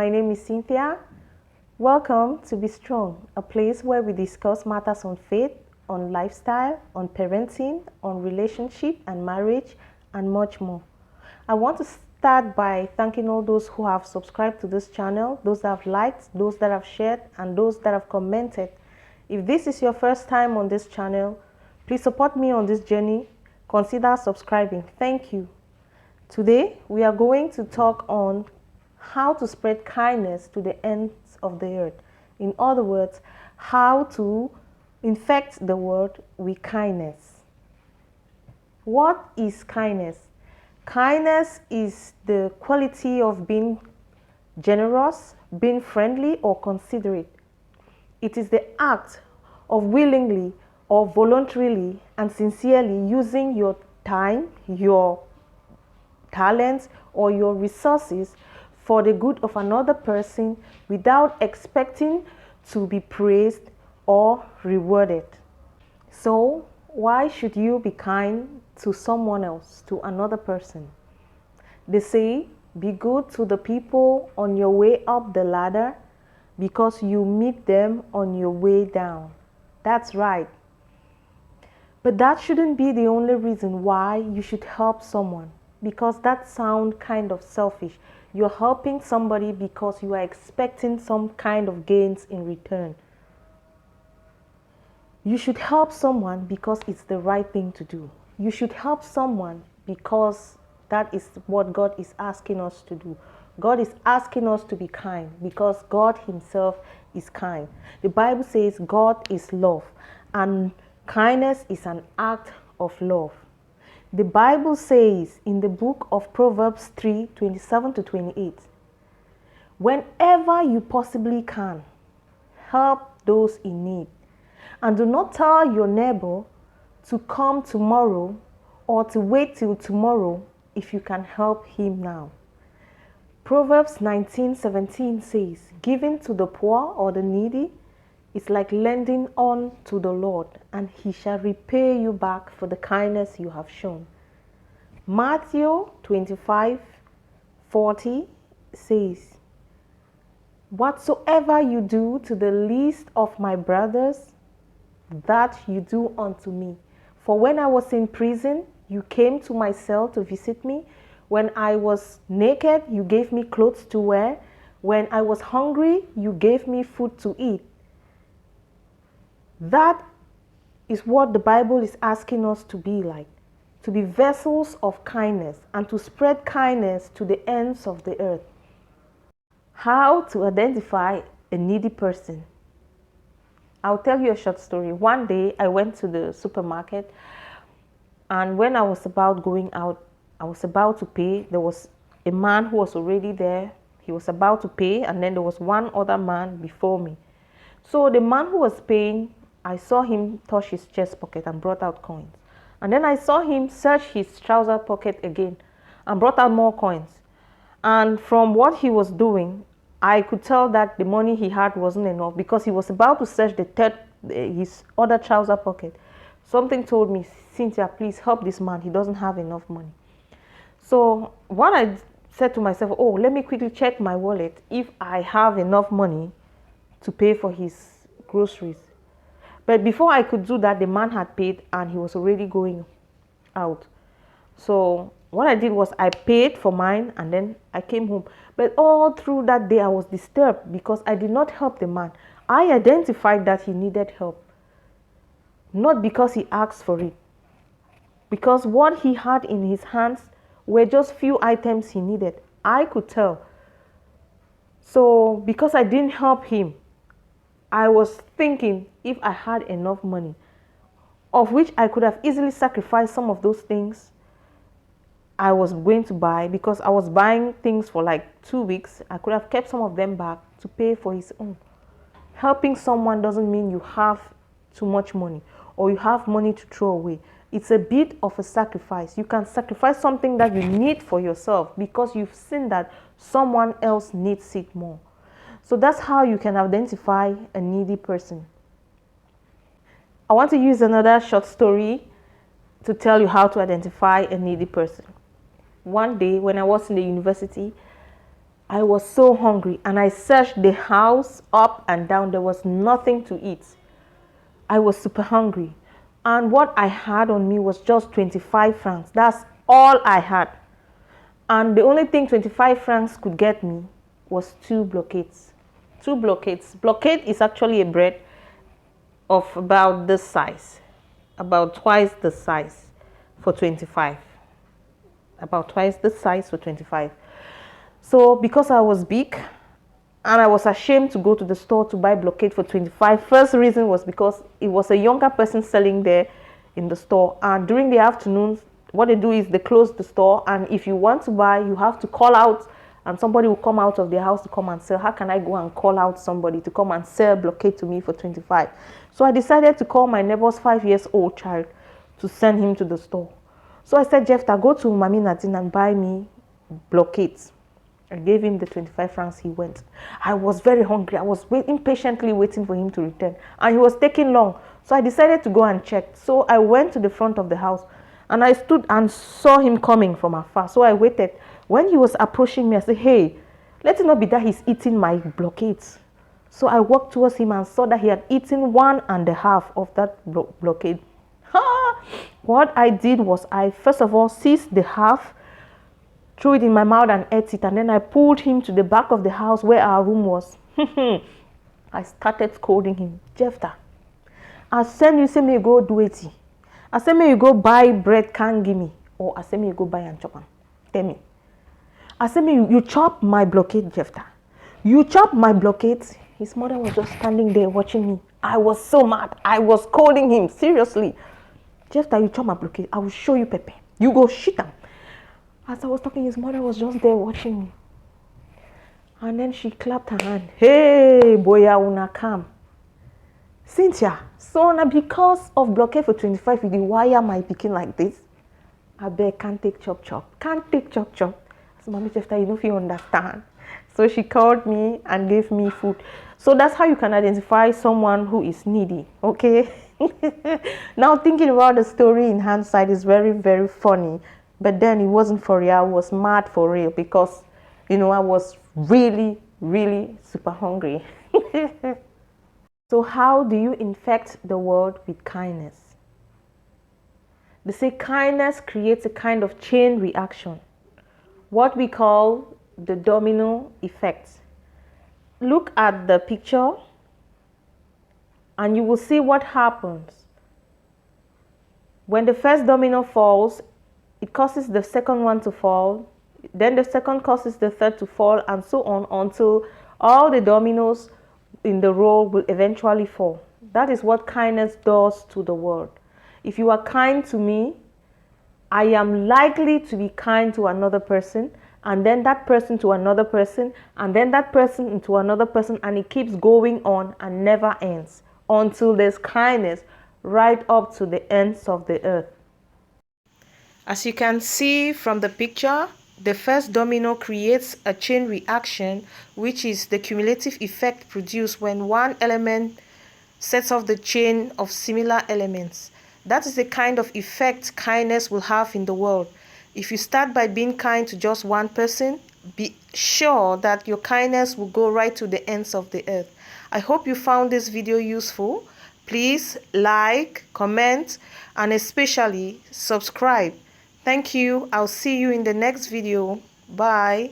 My name is Cynthia. Welcome to Be Strong, a place where we discuss matters on faith, on lifestyle, on parenting, on relationship and marriage, and much more. I want to start by thanking all those who have subscribed to this channel, those that have liked, those that have shared, and those that have commented. If this is your first time on this channel, please support me on this journey. Consider subscribing. Thank you. Today, we are going to talk on how to spread kindness to the ends of the earth. In other words, how to infect the world with kindness. What is kindness? Kindness is the quality of being generous, being friendly, or considerate. It is the act of willingly or voluntarily and sincerely using your time, your talents, or your resources for the good of another person without expecting to be praised or rewarded. So, why should you be kind to someone else, to another person? They say, be good to the people on your way up the ladder because you meet them on your way down. That's right. But that shouldn't be the only reason why you should help someone, because that sounds kind of selfish. You're helping somebody because you are expecting some kind of gains in return. You should help someone because it's the right thing to do. You should help someone because that is what God is asking us to do. God is asking us to be kind because God Himself is kind. The Bible says God is love, and kindness is an act of love. The Bible says in the book of Proverbs 3:27-28, whenever you possibly can, help those in need. And do not tell your neighbor to come tomorrow or to wait till tomorrow if you can help him now. Proverbs 19:17 says, giving to the poor or the needy is like lending on to the Lord, and He shall repay you back for the kindness you have shown. Matthew 25:40 says, whatsoever you do to the least of my brothers, that you do unto me. For when I was in prison, you came to my cell to visit me. When I was naked, you gave me clothes to wear. When I was hungry, you gave me food to eat. That is what the Bible is asking us to be like, to be vessels of kindness and to spread kindness to the ends of the earth. How to identify a needy person? I'll tell you a short story. One day I went to the supermarket, and when I was about going out, I was about to pay. There was a man who was already there. He was about to pay, and then there was one other man before me. So the man who was paying, I saw him touch his chest pocket and brought out coins. And then I saw him search his trouser pocket again and brought out more coins. And from what he was doing, I could tell that the money he had wasn't enough, because he was about to search his other trouser pocket. Something told me, Cynthia, please help this man. He doesn't have enough money. So what I said to myself, oh, let me quickly check my wallet if I have enough money to pay for his groceries. But before I could do that, the man had paid and he was already going out. So what I did was I paid for mine and then I came home. But all through that day, I was disturbed because I did not help the man. I identified that he needed help, not because he asked for it, because what he had in his hands were just few items he needed. I could tell. So because I didn't help him, I was thinking if I had enough money, of which I could have easily sacrificed some of those things I was going to buy, because I was buying things for like 2 weeks. I could have kept some of them back to pay for his own. Helping someone doesn't mean you have too much money or you have money to throw away. It's a bit of a sacrifice. You can sacrifice something that you need for yourself because you've seen that someone else needs it more. So that's how you can identify a needy person. I want to use another short story to tell you how to identify a needy person. One day when I was in the university, I was so hungry and I searched the house up and down. There was nothing to eat. I was super hungry. And what I had on me was just 25 francs. That's all I had. And the only thing 25 francs could get me was 2 blockades. 2 blockades. Blockade is actually a bread of about this size, about twice the size for 25. About twice the size for 25. So because I was big and I was ashamed to go to the store to buy blockade for 25, first reason was because it was a younger person selling there in the store, and during the afternoons what they do is they close the store, and if you want to buy you have to call out and somebody will come out of their house to come and sell. How can I go and call out somebody to come and sell blockade to me for 25? So I decided to call my neighbor's 5-year-old child to send him to the store. So I said, Jephthah, go to Mami Nadine and buy me blockades. I gave him the 25 francs. He went. I was very hungry. I was impatiently waiting for him to return, and he was taking long. So I decided to go and check. So I went to the front of the house and I stood and saw him coming from afar. So I waited. When he was approaching me, I said, hey, let it not be that he's eating my blockades. So I walked towards him and saw that he had eaten 1.5 of that blockade. What I did was I first of all seized the half, threw it in my mouth and ate it, and then I pulled him to the back of the house where our room was. I started scolding him. Jephthah, I send you, say me go do it. I say me you go buy bread, can't give me. Or I say me you go buy and chop them. Tell me. I say me you chop my blockade, Jephthah. You chop my blockade. His mother was just standing there watching me. I was so mad. I was scolding him. Seriously. Jephthah, you chop my blockade. I will show you Pepe. You go shit them. As I was talking, his mother was just there watching me. And then she clapped her hand. Hey, boya una come. Cynthia, so now because of blockade for 25, you wire my picking like this? I beg, can't take chop chop. Can't take chop chop. So Mommy Jephthah, you know if you understand. So she called me and gave me food. So that's how you can identify someone who is needy, okay? Now thinking about the story in hindsight is very, very funny. But then it wasn't for real. I was mad for real because, you know, I was really, really super hungry. So how do you infect the world with kindness? They say kindness creates a kind of chain reaction, what we call the domino effect. Look at the picture and you will see what happens. When the first domino falls, it causes the second one to fall, then the second causes the third to fall, and so on until all the dominoes in the row will eventually fall. That is what kindness does to the world. If you are kind to me, I am likely to be kind to another person, and then that person to another person, and then that person to another person, and it keeps going on and never ends until there's kindness right up to the ends of the earth. As you can see from the picture, the first domino creates a chain reaction, which is the cumulative effect produced when one element sets off the chain of similar elements. That is the kind of effect kindness will have in the world. If you start by being kind to just one person, be sure that your kindness will go right to the ends of the earth. I hope you found this video useful. Please like, comment, and especially subscribe. Thank you. I'll see you in the next video. Bye.